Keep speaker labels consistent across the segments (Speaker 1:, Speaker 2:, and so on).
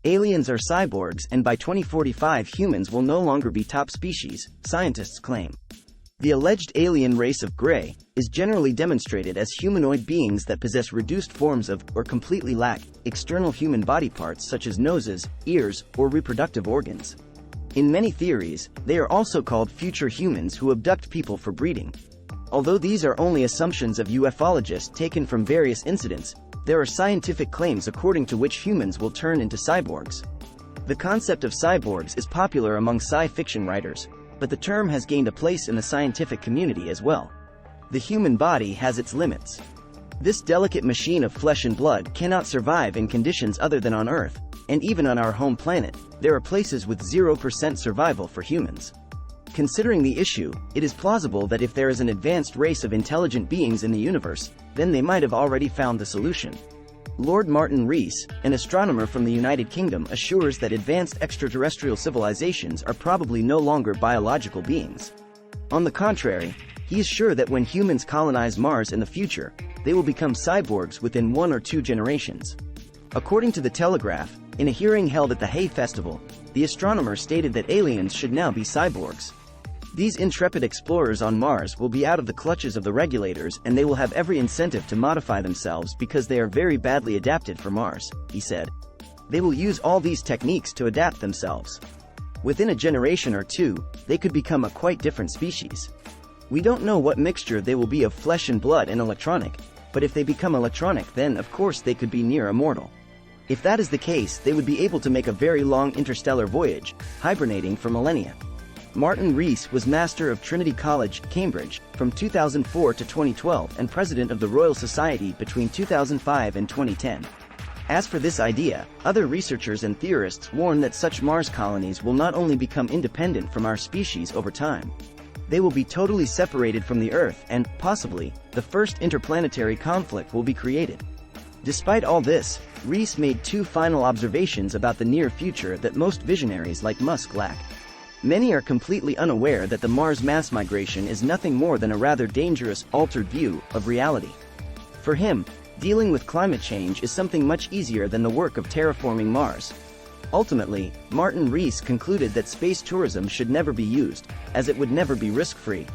Speaker 1: Aliens are cyborgs, and by 2045 humans will no longer be top species, scientists claim. The alleged alien race of Grey is generally demonstrated as humanoid beings that possess reduced forms of, or completely lack, external human body parts such as noses, ears, or reproductive organs. In many theories, they are also called future humans who abduct people for breeding. Although these are only assumptions of ufologists taken from various incidents, there are scientific claims according to which humans will turn into cyborgs. The concept of cyborgs is popular among sci fiction writers, but the term has gained a place in the scientific community as well. The human body has its limits. This delicate machine of flesh and blood cannot survive in conditions other than on Earth, and even on our home planet, there are places with 0% survival for humans. Considering the issue, it is plausible that if there is an advanced race of intelligent beings in the universe, then they might have already found the solution. Lord Martin Rees, an astronomer from the United Kingdom, assures that advanced extraterrestrial civilizations are probably no longer biological beings. On the contrary, he is sure that when humans colonize Mars in the future, they will become cyborgs within 1 or 2 generations. According to The Telegraph, in a hearing held at the Hay Festival, the astronomer stated that aliens should now be cyborgs. These intrepid explorers on Mars will be out of the clutches of the regulators, and they will have every incentive to modify themselves because they are very badly adapted for Mars, he said. They will use all these techniques to adapt themselves. Within a generation or two, they could become a quite different species. We don't know what mixture they will be of flesh and blood and electronic, but if they become electronic, then of course they could be near immortal. If that is the case, they would be able to make a very long interstellar voyage, hibernating for millennia. Martin Rees was Master of Trinity College, Cambridge, from 2004 to 2012 and President of the Royal Society between 2005 and 2010. As for this idea, other researchers and theorists warn that such Mars colonies will not only become independent from our species over time, they will be totally separated from the Earth and, possibly, the first interplanetary conflict will be created. Despite all this, Rees made 2 final observations about the near future that most visionaries like Musk lack. Many are completely unaware that the Mars mass migration is nothing more than a rather dangerous, altered view of reality. For him, dealing with climate change is something much easier than the work of terraforming Mars. Ultimately, Martin Rees concluded that space tourism should never be used, as it would never be risk-free.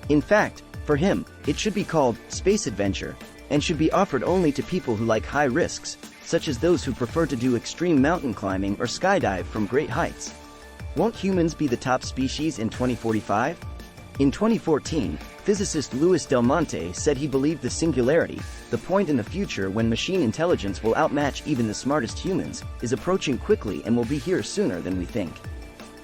Speaker 1: In fact, for him, it should be called space adventure, and should be offered only to people who like high risks, such as those who prefer to do extreme mountain climbing or skydive from great heights. Won't humans be the top species in 2045? In 2014, physicist Louis Del Monte said he believed the singularity, the point in the future when machine intelligence will outmatch even the smartest humans, is approaching quickly and will be here sooner than we think.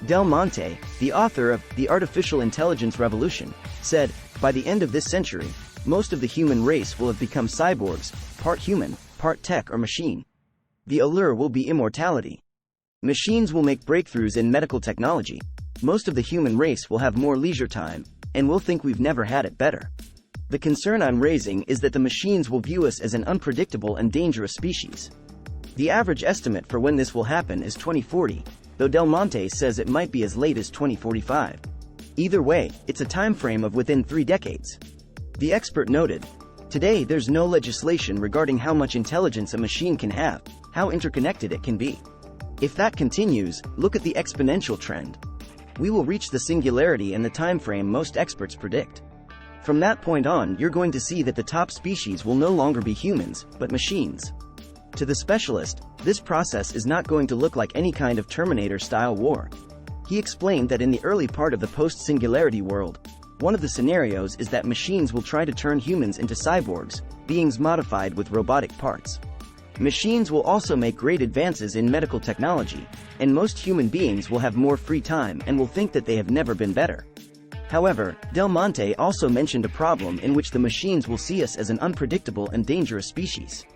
Speaker 1: Del Monte, the author of The Artificial Intelligence Revolution, said, "By the end of this century, most of the human race will have become cyborgs, part human, part tech or machine. The allure will be immortality. Machines will make breakthroughs in medical technology. Most of the human race will have more leisure time, and will think we've never had it better. The concern I'm raising is that the machines will view us as an unpredictable and dangerous species. The average estimate for when this will happen is 2040, though Del Monte says it might be as late as 2045. Either way, it's a time frame of within 3 decades. The expert noted, "Today there's no legislation regarding how much intelligence a machine can have, how interconnected it can be. If that continues, look at the exponential trend. We will reach the singularity in the time frame most experts predict. From that point on, you're going to see that the top species will no longer be humans, but machines." To the specialist, this process is not going to look like any kind of Terminator-style war. He explained that in the early part of the post-singularity world, one of the scenarios is that machines will try to turn humans into cyborgs, beings modified with robotic parts. Machines will also make great advances in medical technology, and most human beings will have more free time and will think that they have never been better. However, Del Monte also mentioned a problem in which the machines will see us as an unpredictable and dangerous species.